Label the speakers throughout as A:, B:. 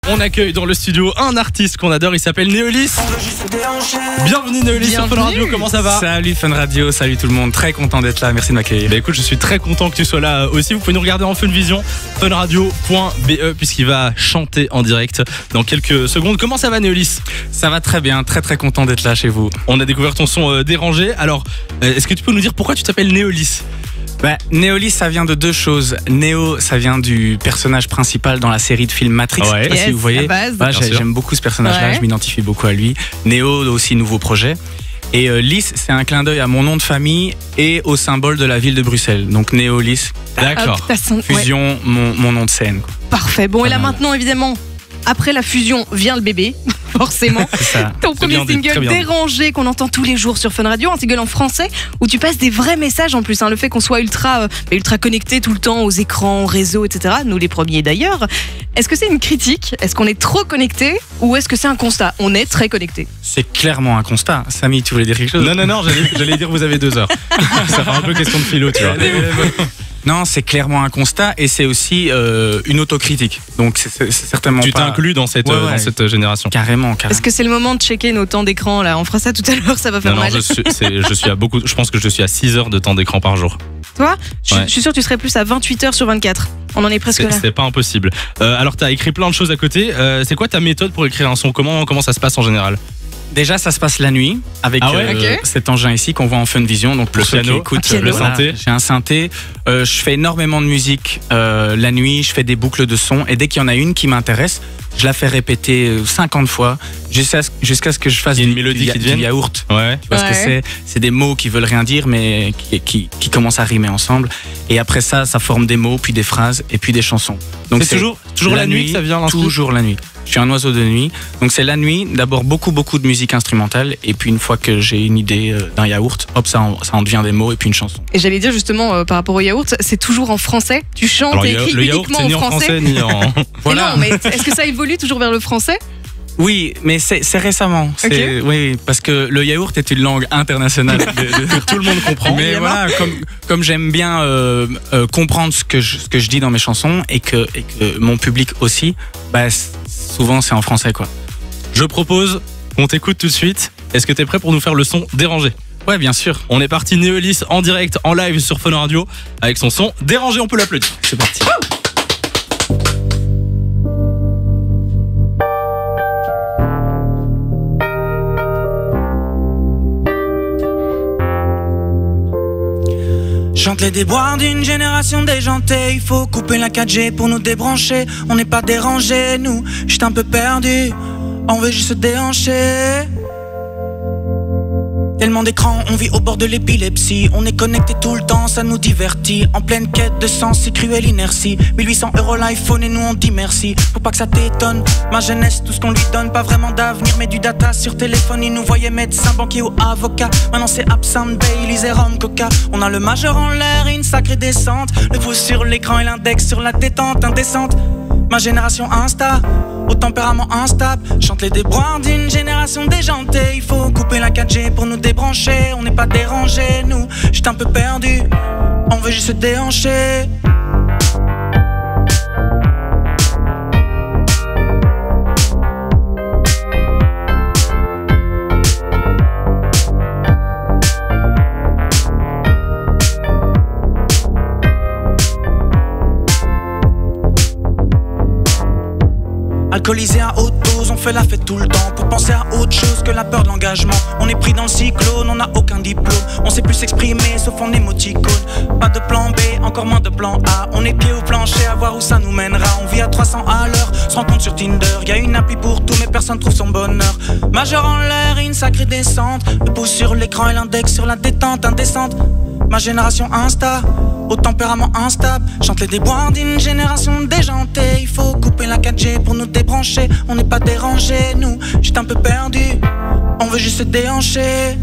A: On accueille dans le studio un artiste qu'on adore, il s'appelle Néolis. Bienvenue Néolis sur Fun Radio, comment ça va?
B: Salut Fun Radio, salut tout le monde, très content d'être là, merci de m'accueillir.
A: Bah écoute, je suis très content que tu sois là aussi. Vous pouvez nous regarder en Funvision, funradio.be, puisqu'il va chanter en direct dans quelques secondes. Comment ça va Néolis?
B: Ça va très bien, très content d'être là chez vous.
A: On a découvert ton son dérangé, alors est-ce que tu peux nous dire pourquoi tu t'appelles Néolis?
B: Néolis, ça vient de deux choses. Néo, ça vient du personnage principal dans la série de films Matrix.
A: Ouais.
B: Je sais pas si vous voyez. J'aime beaucoup ce personnage-là, je m'identifie beaucoup à lui. Néo, aussi nouveau projet. Et Lys, c'est un clin d'œil à mon nom de famille et au symbole de la ville de Bruxelles. Donc Néolis.
A: D'accord.
B: Fusion, mon nom de scène.
C: Parfait. Bon, et là maintenant, évidemment, après la fusion vient le bébé. Forcément. Ton premier single Dérangé qu'on entend tous les jours sur Fun Radio, un single en français où tu passes des vrais messages en plus. Le fait qu'on soit ultra connecté tout le temps aux écrans, aux réseaux, etc. Nous les premiers d'ailleurs. Est-ce que c'est une critique? Est-ce qu'on est trop connecté? Ou est-ce que c'est un constat? On est très connecté.
B: C'est clairement un constat. Samy, tu voulais dire quelque chose?
A: Non, j'allais dire vous avez 2 heures. Ça fait un peu question de philo, tu vois.
B: Non, c'est clairement un constat et c'est aussi une autocritique. Donc c'est certainement
A: tu t'inclus dans cette génération.
B: Carrément.
C: Est-ce que c'est le moment de checker nos temps d'écran là? On fera ça tout à l'heure, ça va faire mal.
A: Non, je pense que je suis à 6 heures de temps d'écran par jour.
C: Toi? Je suis sûr que tu serais plus à 28 heures sur 24. On en est presque là.
A: C'est pas impossible. Alors t'as écrit plein de choses à côté. C'est quoi ta méthode pour écrire un son? Comment ça se passe en général?
B: Déjà, ça se passe la nuit avec cet engin ici qu'on voit en Funvision. Donc pour ceux qui écoutent
A: le synthé.
B: J'ai un synthé. Je fais énormément de musique la nuit. Je fais des boucles de son et dès qu'il y en a une qui m'intéresse, je la fais répéter 50 fois jusqu'à ce que je fasse
A: une mélodie qui
B: du yaourt.
A: Ouais.
B: Tu vois ce que c'est des mots qui veulent rien dire mais qui commencent à rimer ensemble. Et après ça forme des mots, puis des phrases et puis des chansons. Donc
A: c'est toujours la nuit que ça vient l'instru?
B: Toujours la nuit. Je suis un oiseau de nuit. Donc c'est la nuit, d'abord beaucoup de musique instrumentale et puis une fois que j'ai une idée d'un yaourt, hop, ça en devient des mots et puis une chanson.
C: Et j'allais dire justement par rapport au yaourt, c'est toujours en français? Tu chantes et écris uniquement en français?
A: Ni en...
C: Voilà. Non, mais est-ce que ça évolue toujours vers le français?
B: Oui, mais c'est récemment. Oui, parce que le yaourt est une langue internationale que tout le monde comprend. Mais voilà, comme j'aime bien comprendre ce que je dis dans mes chansons et que mon public aussi, souvent c'est en français quoi.
A: Je propose qu'on t'écoute tout de suite. Est-ce que t'es prêt pour nous faire le son Dérangé?
B: Ouais, bien sûr.
A: On est parti, Néolis en direct, en live sur Fun Radio avec son son Dérangé. On peut l'applaudir. C'est parti.
D: Chante les déboires d'une génération déjantée. Il faut couper la 4G pour nous débrancher. On n'est pas dérangés, nous, j'suis un peu perdu. On veut juste se déhancher. Tellement d'écrans, on vit au bord de l'épilepsie. On est connecté tout le temps, ça nous divertit. En pleine quête de sens, c'est cruelle inertie. 1800 € l'iPhone et nous on dit merci. Faut pas que ça t'étonne, ma jeunesse, tout ce qu'on lui donne. Pas vraiment d'avenir, mais du data sur téléphone. Ils nous voyaient médecin, banquier ou avocat. Maintenant c'est absinthe, Baileys et rhum, coca. On a le majeur en l'air et une sacrée descente. Le pouce sur l'écran et l'index sur la détente indécente. Ma génération Insta, au tempérament instable. Chante les déboires d'une génération déjantée. Il faut couper la 4G pour nous débrancher. On n'est pas dérangés, nous, j'étais un peu perdu. On veut juste se déhancher. Alcoolisé à haute dose, on fait la fête tout le temps pour penser à autre chose que la peur de l'engagement. On est pris dans le cyclone, on n'a aucun diplôme. On sait plus s'exprimer sauf en émoticône. Pas de plan B, encore moins de plan A. On est pieds au plancher à voir où ça nous mènera. On vit à 300 à l'heure, se rencontre sur Tinder. Y'a une appli pour tout mais personne trouve son bonheur. Majeur en l'air et une sacrée descente. Le pouce sur l'écran et l'index sur la détente indécente. Ma génération Insta, au tempérament instable. Chante les déboires d'une génération déjantée. Il faut couper la 4G pour nous débrancher. On n'est pas dérangés, nous, j'étais un peu perdu. On veut juste se déhancher.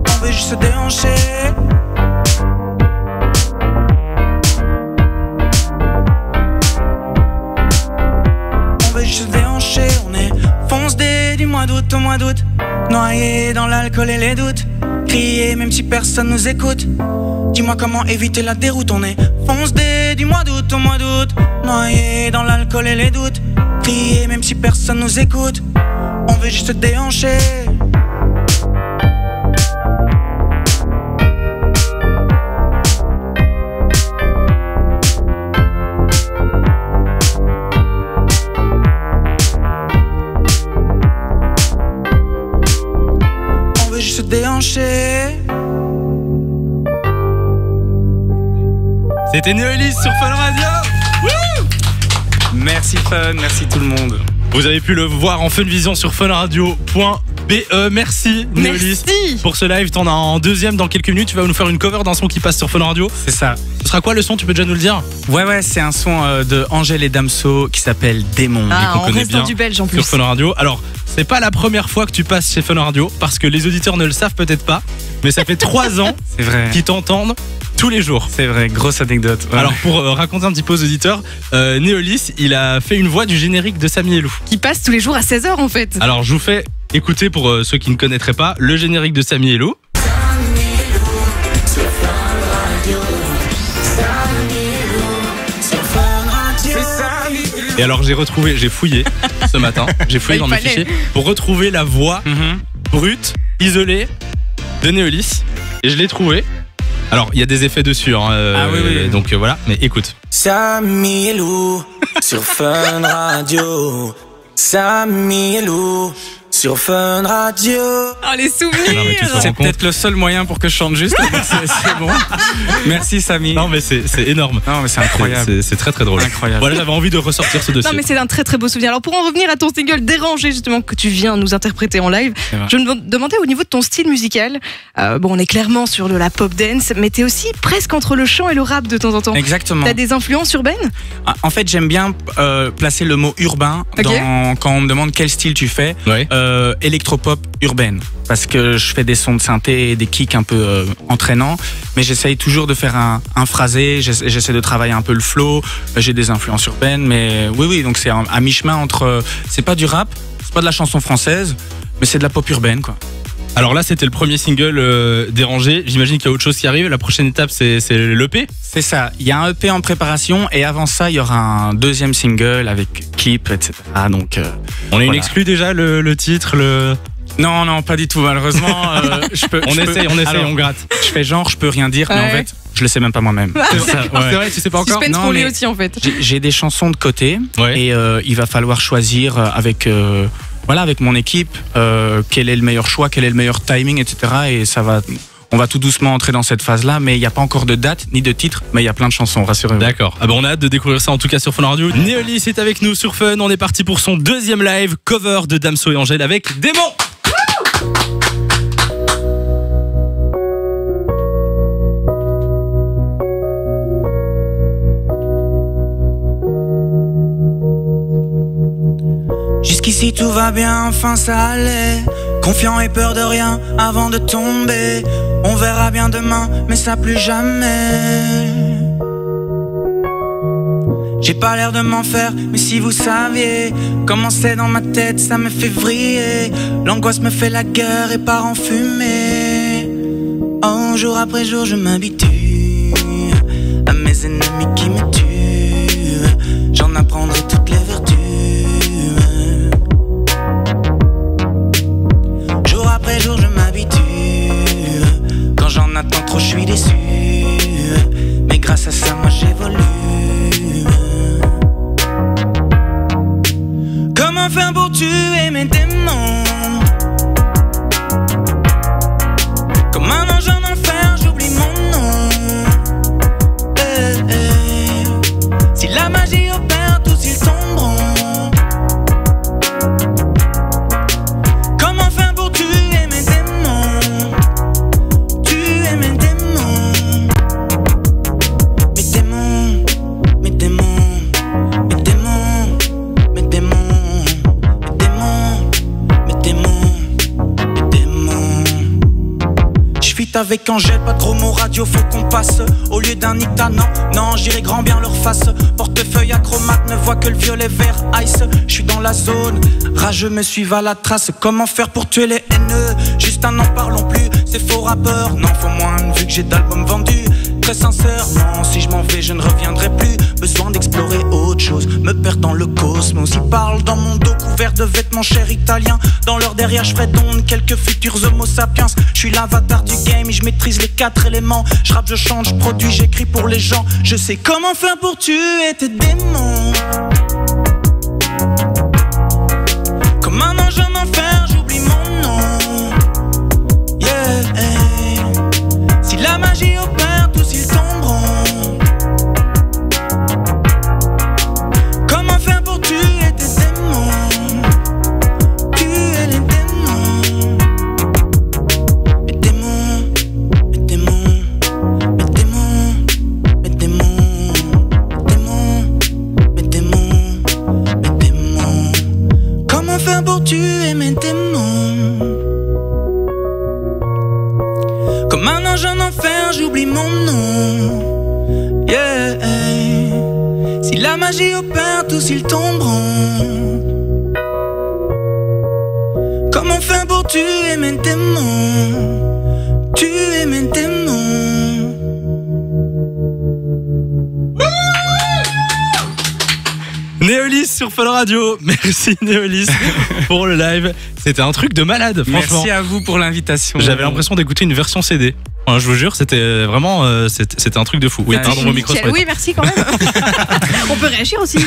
D: On veut juste se déhancher. On veut juste se déhancher. On est fonce-dé du mois d'août au mois d'août. Noyé dans l'alcool et les doutes. crier même si personne nous écoute. Dis-moi comment éviter la déroute. On est fonce-dé du mois d'août au mois d'août, noyé dans l'alcool et les doutes. Crier même si personne nous écoute. On veut juste se déhancher. On veut juste se déhancher.
A: C'était Néolis sur Fun Radio. Wouh!
B: Merci Fun, merci tout le monde.
A: Vous avez pu le voir en Funvision sur funradio.be. Merci Néolis pour ce live. T'en as en deuxième dans quelques minutes. Tu vas nous faire une cover d'un son qui passe sur Fun Radio.
B: C'est ça.
A: Ce sera quoi le son? Tu peux déjà nous le dire?
B: Ouais, c'est un son de Angèle et Damso qui s'appelle Démon.
C: Ah,
A: qu'on connaît bien
C: du belge en plus.
A: Sur Fun Radio. Alors, c'est pas la première fois que tu passes chez Fun Radio parce que les auditeurs ne le savent peut-être pas, mais ça fait 3 ans
B: C'est vrai.
A: qu'ils t'entendent tous les jours.
B: C'est vrai, grosse anecdote. Ouais.
A: Alors pour raconter un petit peu aux auditeurs, Néolis, il a fait une voix du générique de Samy et Lou.
C: Qui passe tous les jours à 16h en fait.
A: Alors je vous fais écouter pour ceux qui ne connaîtraient pas le générique de Samy et Lou. Et alors j'ai fouillé ce matin, j'ai fouillé dans mes fichiers pour retrouver la voix brute, isolée de Néolis. Et je l'ai trouvé. Alors, il y a des effets dessus, hein,
B: oui.
A: donc voilà, mais écoute.
D: Samy et Lou sur Fun Radio. Samy et Lou sur Fun Radio.
C: Oh, les souvenirs.
A: Non, mais tu te rends
B: C'est
A: compte
B: peut-être le seul moyen pour que je chante juste. c'est bon. Merci Samy.
A: Non, mais c'est énorme.
B: Non, mais c'est incroyable.
A: C'est très très drôle.
B: Incroyable.
A: Voilà, j'avais envie de ressortir ce dossier.
C: Non mais c'est un très très beau souvenir. Alors pour en revenir à ton single Dérangé justement que tu viens nous interpréter en live, je me demandais au niveau de ton style musical, bon on est clairement sur de la pop dance, mais t'es aussi presque entre le chant et le rap de temps en temps.
B: Exactement.
C: T'as des influences urbaines?
B: En fait, j'aime bien placer le mot urbain quand on me demande quel style tu fais.
A: Ouais.
B: Électropop urbaine. Parce que je fais des sons de synthé et des kicks un peu entraînants, mais j'essaye toujours de faire un phrasé, j'essaie de travailler un peu le flow, j'ai des influences urbaines, mais oui, donc c'est à mi-chemin entre, c'est pas du rap, c'est pas de la chanson française, mais c'est de la pop urbaine, quoi.
A: Alors là, c'était le premier single Dérangé. J'imagine qu'il y a autre chose qui arrive. La prochaine étape, c'est l'EP.
B: C'est ça. Il y a un EP en préparation et avant ça, il y aura un deuxième single avec clip, etc. Donc,
A: on a une exclue déjà, le titre,
B: Non, pas du tout. Malheureusement,
A: on essaye, on gratte.
B: Je fais genre, je peux rien dire, mais en fait, je le sais même pas moi-même.
A: C'est vrai, tu sais pas encore.
C: Suspense pour lui aussi en fait.
B: J'ai des chansons de côté et il va falloir choisir avec mon équipe quel est le meilleur choix, quel est le meilleur timing, etc. Et on va tout doucement entrer dans cette phase-là, mais il n'y a pas encore de date ni de titre, mais il y a plein de chansons, rassurez-vous.
A: D'accord. On a hâte de découvrir ça en tout cas sur Fun Radio. Néolis est avec nous sur Fun. On est parti pour son deuxième live cover de Damso et Angèle avec Démon.
D: Jusqu'ici tout va bien, enfin ça allait. Confiant et peur de rien avant de tomber. On verra bien demain, mais ça plus jamais. J'ai pas l'air de m'en faire, mais si vous saviez comment c'est dans ma tête, ça me fait vriller. L'angoisse me fait la guerre et part en fumée. Oh, jour après jour je m'habitue à mes ennemis qui me tuent. J'en apprendrai toutes les vertus. Jour après jour je m'habitue. Quand j'en attends trop je suis déçu. Mais grâce à ça moi j'évolue. Comment faire pour tuer mes démons? Comme un ange en enfer, j'oublie mon nom. Si la magie opère, tous ils tomberont. Comment faire pour tuer mes démons? Tuer mes démons. Mes démons, mes démons, mes démons, mes démons. avec Angèle, pas trop mon radio, faut qu'on passe. Au lieu d'un Ita, non, j'irai grand bien leur face. Portefeuille acromate, ne vois que le violet vert ice. J'suis dans la zone, rageux me suivent à la trace. Comment faire pour tuer les haineux? Juste un n'en parlons plus, c'est faux rappeur. Non, faut moins vu que j'ai d'albums vendus. Très sincèrement, si je m'en vais, je ne reviendrai plus. Besoin d'explorer autre chose, me perdre dans le cosmos. Ils parlent dans mon dos couvert de vêtements chers italiens. Dans leur derrière, je ferai donc quelques futurs homo sapiens. Je suis l'avatar du game et je maîtrise les 4 éléments. Je rappe, je chante, je produis, j'écris pour les gens. Je sais comment faire pour tuer tes démons. Comme un ange en enfer, j'oublie mon nom. Yeah. Si la magie opère, tous ils tomberont. Comment faire pour tuer tes démons? Tuer les démons. Mes démons, mes démons, mes démons, mes démons, mes démons, mes démons. Comment faire pour tuer mes démons? Comme un ange en enfer, j'oublie mon nom. Yeah. Si la magie opère, tous ils tomberont. Comment faire pour tuer mes démons? Tuer mes démons.
A: Néolis sur Fun Radio. Merci Néolis pour le live. C'était un truc de malade, franchement.
B: Merci à vous pour l'invitation.
A: J'avais l'impression d'écouter une version CD. Enfin, je vous jure, c'était vraiment c'était un truc de fou. Oui, pardon, mon micro.
C: Oui, merci quand même. On peut réagir aussi.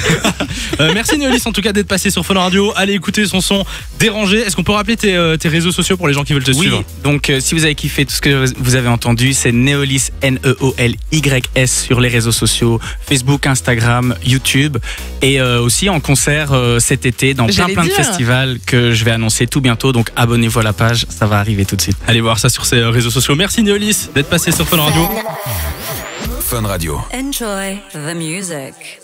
A: Merci Néolis en tout cas d'être passé sur Fun Radio. Allez écouter son son Dérangé. Est-ce qu'on peut rappeler tes réseaux sociaux pour les gens qui veulent te suivre?
B: Oui, donc si vous avez kiffé tout ce que vous avez entendu, c'est Néolis, Neolys sur les réseaux sociaux, Facebook, Instagram, YouTube, et aussi en concert cet été dans plein de festivals que je vais annoncer tout bientôt. Donc abonnez-vous à la page, ça va arriver tout de suite.
A: Allez voir ça sur ses réseaux sociaux. Merci Néolis d'être passé sur Fun Radio.
E: Fun Radio.
F: Enjoy the music.